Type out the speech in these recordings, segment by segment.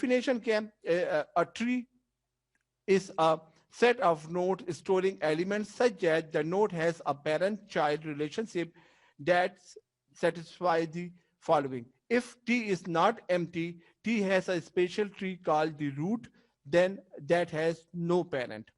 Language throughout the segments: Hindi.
डेफिनेशन क्या है? A tree is a set of nodes storing elements such that the node has a parent-child relationship that satisfies the following. If T is not empty, T has a special tree called the root, then that has no parent.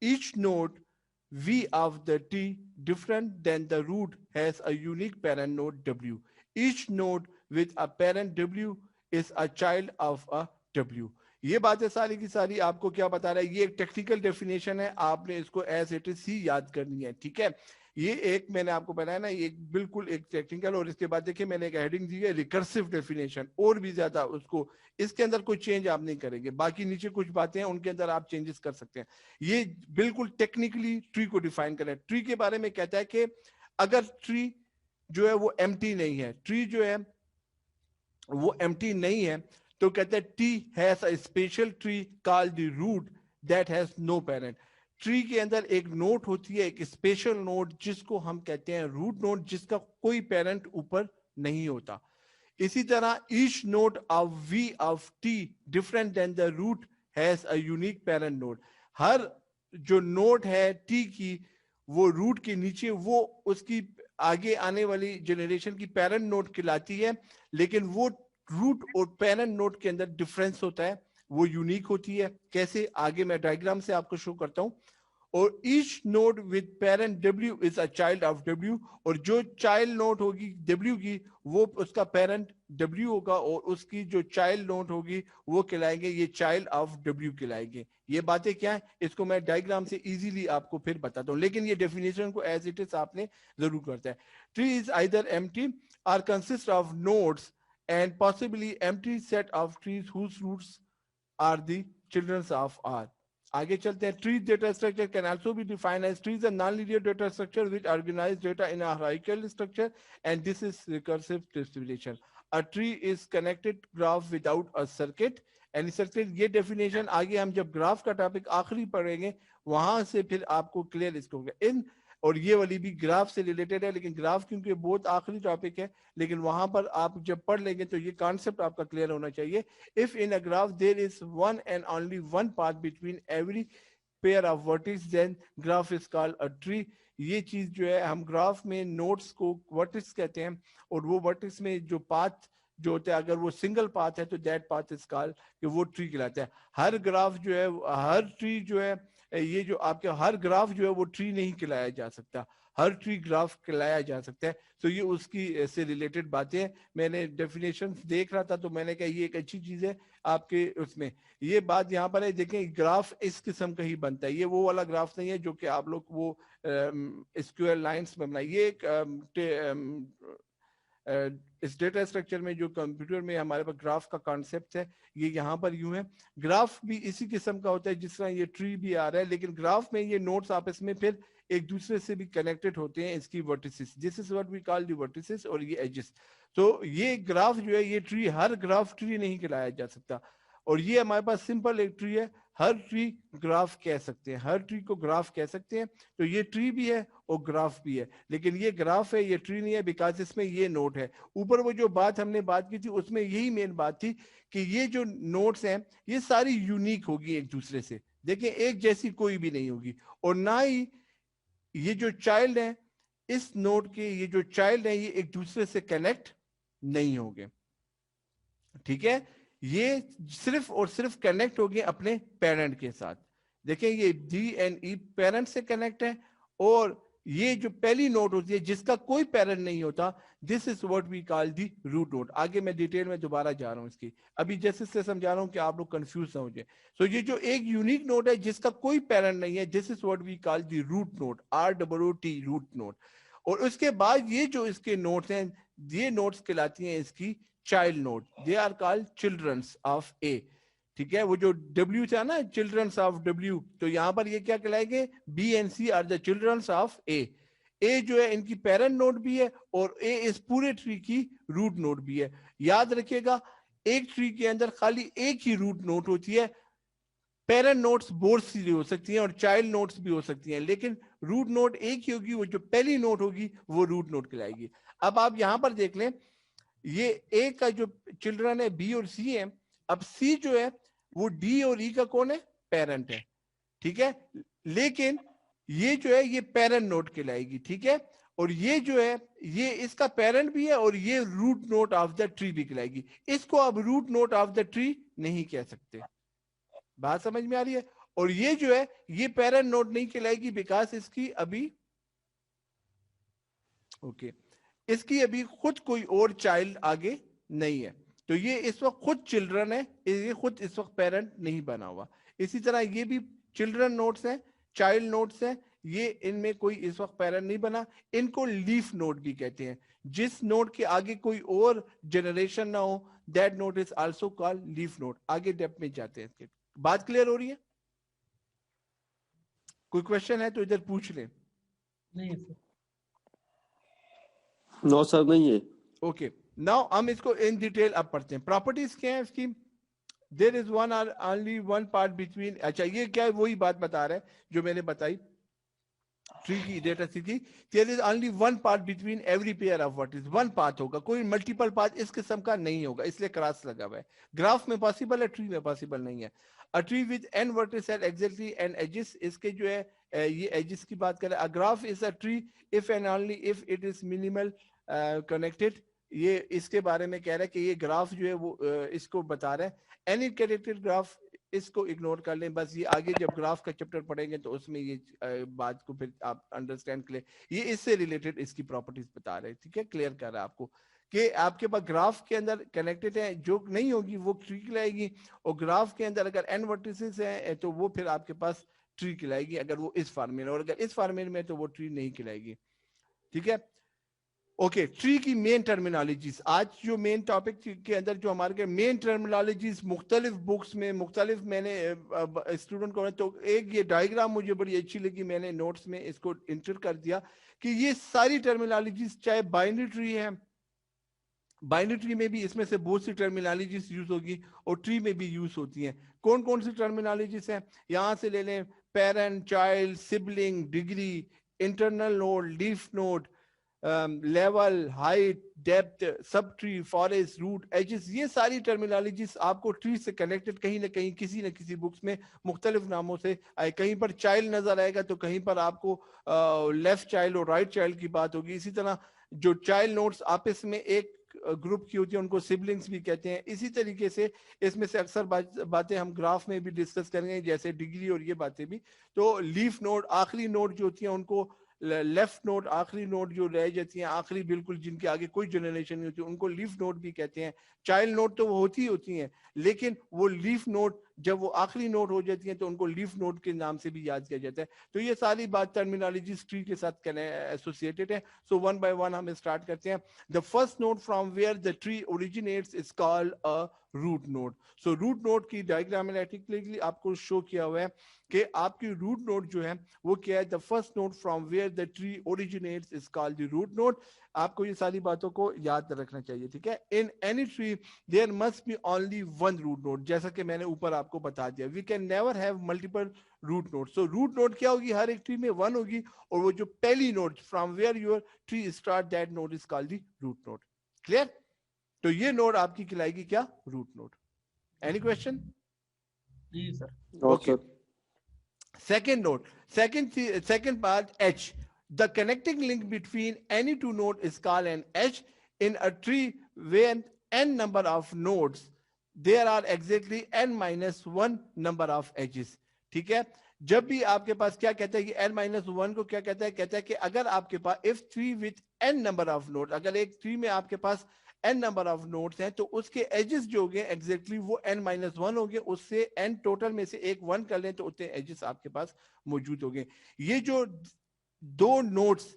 Each node V of the T different than the root has a unique parent node W. Each node with a parent W is a child of a W. ये बातें सारी की सारी आपको क्या बता रहा है? ये एक टेक्निकल डेफिनेशन है, आपने इसको एज इट इज ही याद करनी है, ठीक है? ये एक मैंने आपको बताया ना, ये बिल्कुल एक टेक्निकल, और इसके बाद देखिए मैंने एक हेडिंग दी है रिकर्सिव डेफिनेशन, और भी ज्यादा उसको, इसके अंदर कोई चेंज आप नहीं करेंगे, बाकी नीचे कुछ बातें हैं उनके अंदर आप चेंजेस कर सकते हैं। ये बिल्कुल टेक्निकली ट्री को डिफाइन करें। ट्री के बारे में कहता है कि अगर ट्री जो है वो एम्प्टी नहीं है, ट्री जो है वो एम्प्टी नहीं है, तो कहते हैं T has a special tree called the root that has no parent. Tree के अंदर एक नोट होती है, एक स्पेशल नोट, जिसको हम कहते हैं रूट नोट, जिसका कोई पेरेंट ऊपर नहीं होता। इसी तरह each node of V of T different than the root has a unique parent node. हर जो नोट है टी की, वो रूट के नीचे, वो उसकी आगे आने वाली जनरेशन की पेरेंट नोट कहलाती है, लेकिन वो रूट और पेरेंट नोट के अंदर डिफरेंस होता है, वो यूनिक होती है। कैसे? आगे मैं डायग्राम से आपको शो करता हूं। और each node with parent W is a child of W, और जो चाइल्ड नोट होगी डब्ल्यू की, वो उसका पेरेंट डब्ल्यू होगा, और उसकी जो चाइल्ड नोट होगी वो कहलाएंगे, ये चाइल्ड ऑफ डब्ल्यू कहलाएंगे। ये बातें क्या है, इसको मैं डायग्राम से इजीली आपको फिर बताता हूं, लेकिन ये डेफिनेशन को एज इट इज आपने जरूर करता है। ट्री इज आइदर एम्प्टी और consist of nodes and possibly empty set of trees whose roots are the children of R. आगे चलते हैं। Tree data structure can also be defined as trees are non-linear data structure which organize data in a hierarchical structure, and this is recursive distribution. A tree is connected graph without a circuit. Any circuit, ये डेफिनेशन आगे हम जब ग्राफ का टॉपिक आखिरी पढ़ेंगे वहां से फिर आपको क्लियर इसको होगा। इन और ये वाली भी ग्राफ से रिलेटेड है, लेकिन ग्राफ क्योंकि बहुत आखिरी टॉपिक है, लेकिन वहां पर आप जब पढ़ लेंगे तो ये कॉन्सेप्ट आपका क्लियर होना चाहिए। If in a graph there is one and only one path between every pair of vertex, then graph is called a tree. ये चीज जो है, हम ग्राफ में नोड्स को वर्टिक्स कहते हैं, और वो वर्टिक्स में जो पाथ जो होता है, अगर वो सिंगल पाथ है तो दैट पाथ इज कॉल्ड, कि वो ट्री कहलाता है। हर ग्राफ जो है, हर ट्री जो है, ये जो आपके हर ग्राफ जो है वो ट्री नहीं कहलाया जा सकता, हर ट्री ग्राफ कहलाया जा सकता है। तो ये उसकी से रिलेटेड बातें हैं। मैंने डेफिनेशन देख रहा था तो मैंने कहा ये एक अच्छी चीज है आपके उसमें। ये बात यहाँ पर है, देखें ग्राफ इस किस्म का ही बनता है, ये वो वाला ग्राफ नहीं है जो कि आप लोग वो स्क्वायर लाइंस में बनाए। ये एक इस डेटा स्ट्रक्चर में जो कंप्यूटर में हमारे पास ग्राफ का कॉन्सेप्ट है, ये यहाँ पर यूं है। ग्राफ भी इसी किस्म का होता है जिस तरह ये ट्री भी आ रहा है, लेकिन ग्राफ में ये नोड्स आपस में फिर एक दूसरे से भी कनेक्टेड होते हैं, इसकी vertices, this is what we call the vertices, और ये एजेस। तो ये ग्राफ जो है, ये ट्री, हर ग्राफ ट्री नहीं कहलाया जा सकता, और ये हमारे पास सिंपल एक ट्री है, हर ट्री ग्राफ कह सकते हैं, हर ट्री को ग्राफ कह सकते हैं। तो ये ट्री भी है और ग्राफ भी है, लेकिन ये ग्राफ है, ये ट्री नहीं है, बिकॉज इसमें ये नोट है। ऊपर वो जो बात हमने बात की थी उसमें यही मेन बात थी कि ये जो नोट्स हैं ये सारी यूनिक होगी एक दूसरे से, देखिए एक जैसी कोई भी नहीं होगी, और ना ही ये जो चाइल्ड है, इस नोट के ये जो चाइल्ड है, ये एक दूसरे से कनेक्ट नहीं होंगे, ठीक है? ये सिर्फ और सिर्फ कनेक्ट होगी अपने पेरेंट के साथ। देखिए ये डी एंड ई पेरेंट से कनेक्ट है, और ये जो पहली नोट होती है जिसका कोई पेरेंट नहीं होता, this is what we call the root node. आगे मैं डिटेल में दोबारा जा रहा हूं इसकी, अभी जैसे से समझा रहा हूं कि आप लोग कंफ्यूज ना हो जाए। सो ये जो एक यूनिक नोट है जिसका कोई पेरेंट नहीं है, this is what we call the root node, ROOT, root node. और उसके बाद ये जो इसके नोट्स हैं, ये नोट्स कहलाती हैं इसकी child node, they are called childrens of A, ठीक है? वो जो W था ना, चिल्ड्रंस ऑफ W, तो यहां पर ये क्या कहलाएंगे, B and C are the childrens of A. A जो है इनकी पेरेंट नोट भी है, और ए इस पूरे ट्री की रूट नोट भी है। याद रखिएगा, एक ट्री के अंदर खाली एक ही रूट नोट होती है, पेरेंट नोट्स बहुत सी हो सकती हैं और चाइल्ड नोट्स भी हो सकती हैं, लेकिन रूट नोट एक ही होगी, वो जो पहली नोट होगी वो रूट नोट कहलाएगी। अब आप यहां पर देख लें, ये ए का जो चिल्ड्रन है, बी और सी है, अब सी जो है वो डी और ई का कौन है, पेरेंट है, ठीक है, लेकिन ये जो है ये पेरेंट नोड कहलाएगी, ठीक है, और ये जो है ये इसका पेरेंट भी है और ये root node of the tree भी कहलाएगी। इसको अब root node of the tree नहीं कह सकते, बात समझ में आ रही है। और ये जो है ये पेरेंट नोड नहीं कहलाएगी बिकॉज इसकी अभी इसकी अभी खुद कोई और चाइल्ड आगे नहीं है, तो ये इस वक्त खुद चिल्ड्रन है, ये खुद इस वक्त पेरेंट नहीं बना हुआ। इसी तरह ये भी चिल्ड्रन नोड्स हैं, चाइल्ड नोड्स हैं, ये इनमें कोई इस वक्त पेरेंट नहीं बना, इनको लीफ नोड भी कहते हैं। जिस नोड के आगे कोई और जनरेशन ना हो, that node is also called leaf node. आगे डेप्थ में जाते हैं इसके। बात क्लियर हो रही है? कोई क्वेश्चन है तो इधर पूछ लें। नहीं सर, नो सर नहीं है। ओके, नाउ हम इसको इन डिटेल अब पढ़ते हैं। प्रॉपर्टीज क्या है इसकी? There is one or only one path between, अच्छा ये क्या है, वही बात बता रहा है जो मैंने बताई ट्री की डेटा सी थी। There is only one path between every pair of vertex, one path होगा, कोई मल्टीपल पाथ इस किस्म का नहीं होगा, इसलिए क्रॉस लगा हुआ है। ग्राफ में पॉसिबल है, ट्री में पॉसिबल नहीं है। A tree with n vertex at exactly n edges, इसके जो है ये एजेस की बात करें। A graph is a tree if and only if it is minimal connected, ये इसके बारे में कह रहा है कि ये ग्राफ जो है वो इसको बता रहा है। एनी कनेक्टेड ग्राफ, इसको इग्नोर कर लें, बस ये आगे जब ग्राफ का चैप्टर पढ़ेंगे तो उसमें ये बात को फिर आप अंडरस्टैंड कर ले। ये इससे रिलेटेड इसकी प्रॉपर्टीज बता रहे हैं, ठीक है, क्लियर कर रहा है आपको कि आपके पास ग्राफ के अंदर कनेक्टेड है, जो नहीं होगी वो ट्री कहलाएगी, और ग्राफ के अंदर अगर एन वर्टिसेस है तो वो फिर आपके पास ट्री कहलाएगी, अगर वो इस फॉर्मेट में, और अगर इस फॉर्मेट में तो वो ट्री नहीं कहलाएगी, ठीक है। ओके, ट्री की मेन टर्मिनोलॉजीज, आज जो मेन टॉपिक के अंदर जो हमारे मेन टर्मिनोलॉजीज मुख्तलिफ बुक्स में मुख्तलिफ, मैंने स्टूडेंट को, तो एक ये डायग्राम मुझे बड़ी अच्छी लगी, मैंने नोट्स में इसको इंटर कर दिया कि ये सारी टर्मिनोलॉजीज, चाहे बाइनरी ट्री है, बाइनरी ट्री में भी इसमें से बहुत सी टर्मिनोलॉजीज यूज होगी और ट्री में भी यूज होती हैं। कौन कौन सी टर्मिनोलॉजीज हैं, यहां से ले लें, parent, child, sibling, degree, internal node, leaf node, level, height, depth, subtree, forest, root, edges, ये सारी टर्मिनोलॉजीज आपको ट्री से कनेक्टेड कहीं ना कहीं किसी न किसी बुक्स में मुख्तलिफ नामों से आए। कहीं पर चाइल्ड नजर आएगा तो कहीं पर आपको लेफ्ट चाइल्ड और राइट चाइल्ड की बात होगी। इसी तरह जो चाइल्ड नोड्स आपस में एक ग्रुप की होती है उनको सिबलिंग्स भी कहते हैं। इसी तरीके से इसमें से अक्सर बातें हम ग्राफ में भी डिस्कस करेंगे, जैसे डिग्री और ये बातें भी। तो लीफ नोड, आखिरी नोड जो होती है उनको, लेफ्ट नोड, आखिरी नोड जो रह जाती हैं, आखिरी बिल्कुल जिनके आगे कोई जनरेशन नहीं होती, उनको लीफ नोड भी कहते हैं। चाइल्ड नोड तो वो होती हैं, लेकिन वो लीफ नोड जब वो आखिरी नोड हो जाती हैं तो उनको लीफ नोड के नाम से भी याद किया जाता है। तो ये सारी बात टर्मिनोलॉजी ट्री के साथ एसोसिएटेड है। सो वन बाय वन हम स्टार्ट करते हैं। The first node from where the tree originates is called a root node. So root node की डायग्रामेटिकली आपको शो किया हुआ है कि आपकी रूट नोड जो है वो क्या है। The first node from where the tree originates is called the root node. आपको ये सारी बातों को याद रखना चाहिए, ठीक है। In any tree there must be only one root node, जैसा कि मैंने ऊपर आपको बता दिया। We can never have multiple root node. So root node क्या होगी, हर एक ट्री में वन होगी, और वो जो पहली node from where your tree start, that node is called the root node. Clear? तो ये नोड आपकी कहलाएगी क्या, रूट नोड। Any question? जी sir. No Okay. Sir. Second node, second part, H. The connecting link between any two nodes is called an edge. In a tree with n number of nodes, there are exactly n minus one number of edges. ठीक है, जब भी आपके पास क्या कहता है कि n minus one को क्या कहता है कि अगर आपके पास if tree with n number of nodes, अगर एक ट्री में आपके पास n नंबर ऑफ नोड्स हैं तो उसके एजेस जो होंगे एग्जैक्टली वो n माइनस वन होंगे, उससे n टोटल में से एक वन कर लें तो उतने एजेस आपके पास मौजूद होंगे। ये जो दो नोड्स,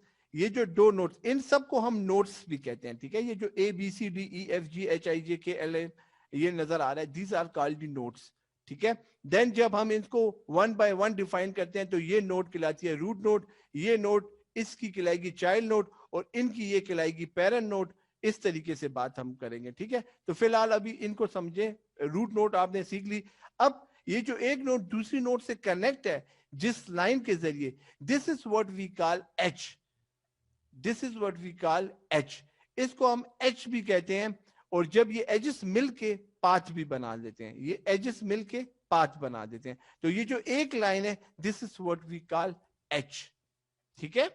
इन सबको हम नोड्स भी कहते हैं, ठीक है। ये जो ABCDEFGHIJKL ये नजर आ रहा है, these are called the nodes, ठीक है। देन जब हम इनको वन बाय वन डिफाइन करते हैं तो ये नोड कहलाती है रूट नोड, ये नोड इसकी कहलाएगी चाइल्ड नोड, और इनकी ये कहलाएगी पेरेंट नोड। इस तरीके से बात हम करेंगे, ठीक है। तो फिलहाल अभी इनको समझें। रूट नोड आपने सीख ली। अब ये जो एक नोड दूसरी नोड से कनेक्ट है जिस लाइन के जरिए, this is what we call edge, this is what we call edge. इसको हम एच भी कहते हैं और जब ये एजेस मिलके पाथ भी बना देते हैं, ये एजेस मिलके पाथ बना देते हैं, तो ये जो एक लाइन है, this is what we call edge. ठीक है,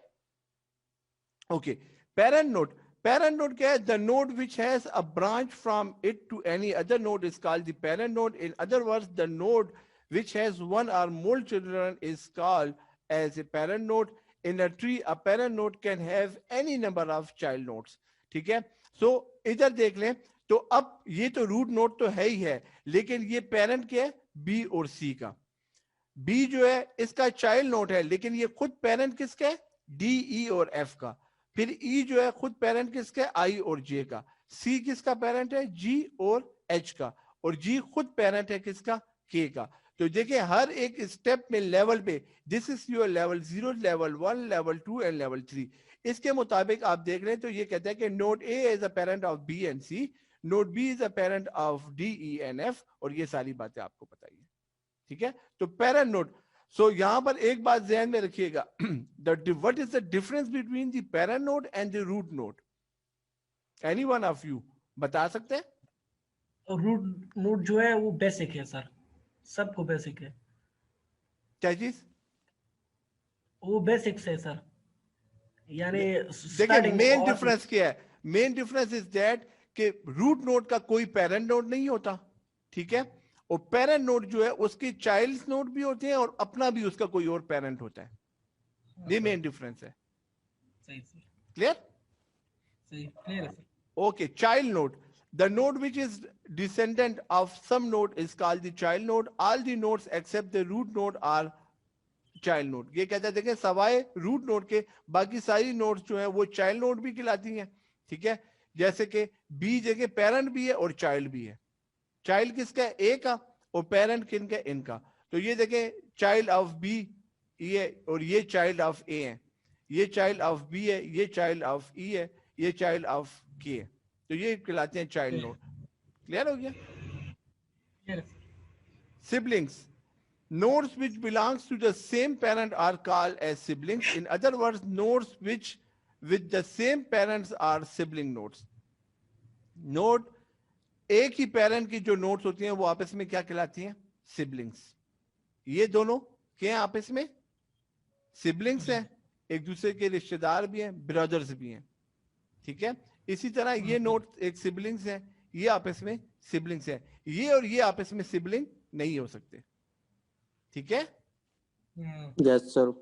okay. Parent node, parent node क्या है? The node which has a branch from it to any other node is called the parent node. In other words, the node which has one or more children is called as a parent node. In a tree, a parent node can have any number of child nodes. ठीक है, so इधर देख लें, तो अब ये तो रूट नोड तो है ही है, लेकिन ये पेरेंट क्या है? बी और सी का। बी जो है इसका चाइल्ड नोड है, लेकिन ये खुद पेरेंट किसका है? डी, ई और एफ का। फिर ई जो है खुद पेरेंट किसका है? आई और जे का। सी किसका पेरेंट है? जी और एच का। और जी खुद पेरेंट है किसका? के का। तो देखिए हर एक स्टेप में लेवल पे, this is your level 0, level 1, level 2 and level 3। इसके मुताबिक आप देख रहे हैं तो ये कहता है कि node A is a parent of B and C, node B is a parent of D, E and F, और ये सारी बातें आपको बताइए। ठीक है, तो पेरेंट नोड। सो यहां पर एक बात ध्यान में रखिएगा, what is the difference between the parent node and the root node? Any one of you बता सकते हैं? रूट नोड जो है वो बेसिक है सर, सबको बेसिक है, क्या चीज? वो बेसिक्स है सर, यानी देखिए स्टार्टिंग मेन डिफरेंस क्या है? मेन डिफरेंस इज दैट कि रूट नोड का कोई पेरेंट नोड नहीं होता। ठीक है, और पेरेंट नोड जो है उसके चाइल्ड नोड भी होते हैं और अपना भी उसका कोई और पेरेंट होता है। ये मेन डिफरेंस है। सही सर, क्लियर? सही क्लियर है sir. Okay, child node. The node which is descendant of some node is called the child node. All the nodes except the root node are child node. ये कहते हैं देखें सवाए रूट नोड के बाकी सारी नोड्स जो है वो चाइल्ड नोड भी कहलाती हैं। ठीक है, जैसे कि बी जगह पेरेंट भी है और चाइल्ड भी है। चाइल्ड किसका है? ए का, और पेरेंट किनका? इनका। तो ये देखें चाइल्ड ऑफ बी ये, और ये चाइल्ड ऑफ ए है, ये चाइल्ड ऑफ बी है, ये चाइल्ड ऑफ ई है, ये चाइल्ड ऑफ के है। तो ये कहलाते हैं चाइल्ड नोड। क्लियर हो गया? क्लियर है sir. Siblings. Nodes which belongs to the same parent are called as siblings. In other words, nodes which with the same parents are sibling nodes. Node एक ही पेरेंट की जो नोड्स होती हैं वो आपस में क्या कहलाती हैं? सिबलिंग्स। ये दोनों क्या हैं आपस में? सिबलिंग्स हैं, एक दूसरे के रिश्तेदार भी हैं, ब्रदर्स भी हैं। ठीक है, इसी तरह ये नोड एक सिबलिंग्स हैं, ये आपस में सिबलिंग्स हैं, ये और ये आपस में सिबलिंग नहीं हो सकते। ठीक है, यस सर।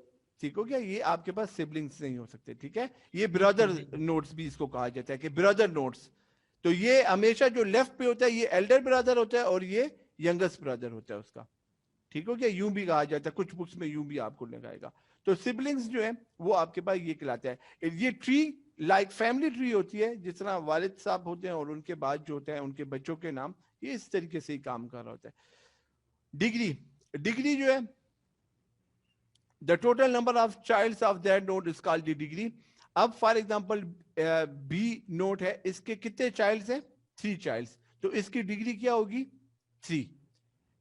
ठीक हो गया? ये आपके पास सिबलिंग्स नहीं हो सकते। ठीक है, ये ब्रदर नोड्स भी इसको कहा जाता है कि ब्रदर नोड्स। तो ये हमेशा जो लेफ्ट पे होता है ये एल्डर ब्रदर होता है और ये यंगेस्ट ब्रदर होता है उसका। ठीक हो गया? यूं भी कहा जाता है, कुछ बुक्स में यूं भी आपको लिखाएगा। तो सिबलिंग्स जो है वो आपके पास ये कहलाता है। ये ट्री लाइक फैमिली ट्री होती है, जिस तरह वालिद साहब होते हैं और उनके बाद जो होते हैं उनके बच्चों के नाम, ये इस तरीके से ही काम कर रहा होता है। डिग्री, डिग्री जो है the total number of childs of that node is called the degree. अब फॉर एग्जांपल बी नोड है, इसके कितने चाइल्ड्स हैं? 3 चाइल्ड्स, तो इसकी डिग्री क्या होगी? 3।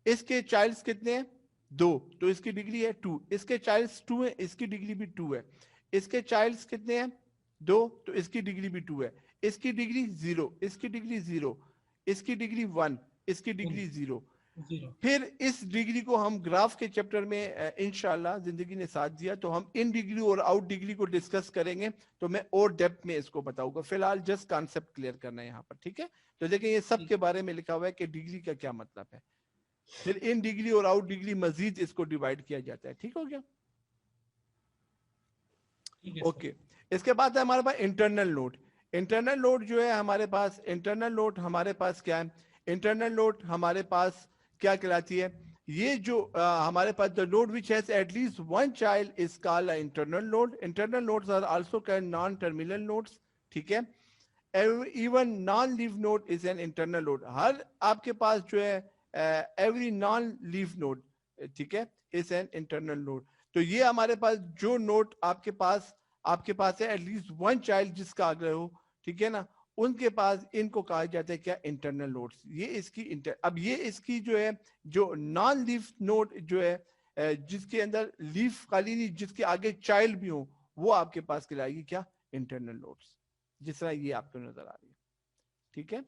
इसके चाइल्ड्स कितने हैं? 2, तो इसकी डिग्री है 2। इसके चाइल्ड्स 2 है, इसकी डिग्री भी 2 है। इसके चाइल्ड्स कितने हैं? 2, तो इसकी डिग्री भी 2 है। इसकी डिग्री 0, इसकी डिग्री 0, इसकी डिग्री 1, इसकी डिग्री 0। फिर इस डिग्री को हम ग्राफ के चैप्टर में इंशाल्लाह जिंदगी ने साथ दिया तो हम इन डिग्री और आउट डिग्री को डिस्कस करेंगे, तो मैं और डेप्थ में इसको बताऊंगा। फिलहाल जस्ट कॉन्सेप्ट क्लियर करना है यहाँ पर। ठीक है, तो देखिए ये सब के बारे में लिखा हुआ है कि डिग्री का क्या मतलब है। फिर इन डिग्री और आउट डिग्री मजीद इसको डिवाइड किया जाता है। ठीक हो गया? ओके, इसके बाद है हमारे पास इंटरनल नोड। इंटरनल नोड जो है हमारे पास, इंटरनल नोड हमारे पास क्या है? इंटरनल नोड हमारे पास क्या कहलाती है? ये जो हमारे पास the node which has at least one child is called internal node. Internal nodes are also called non terminal nodes. ठीक है, even non leaf node is an internal node. हर आपके पास जो है एवरी नॉन लीव नोड, ठीक है, इज एन इंटरनल नोड। तो ये हमारे पास जो नोड आपके पास है एटलीस्ट वन चाइल्ड जिसका आग्रह हो, ठीक है ना, उनके पास इनको कहा जाता है क्या? Internal nodes. ये इसकी अब ये इसकी जो है जो नॉन लीफ नोड जो है जिसके अंदर लीफ खाली नहीं, जिसके आगे चाइल्ड भी हो, वो आपके पास कहलाएगी क्या? इंटरनल नोड्स, जिस तरह ये आपको नजर आ रही है। ठीक है,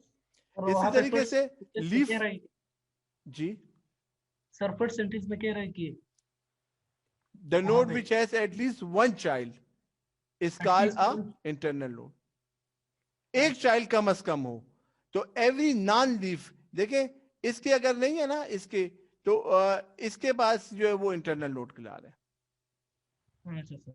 और इसी वहाँ पे तरीके first से sentence में लीफ, कह रहा है जी, सर, फर्स्ट सेंटेंस में कह रहा है कि द वहाँ नोड पे विच has at least one child is at called least a one, internal node. एक चाइल्ड कम अज कम हो तो एवरी नॉन लीफ, देखें इसके अगर नहीं है ना इसके, तो इसके पास जो है वो इंटरनल नोड कहला रहे हैं। अच्छा सर।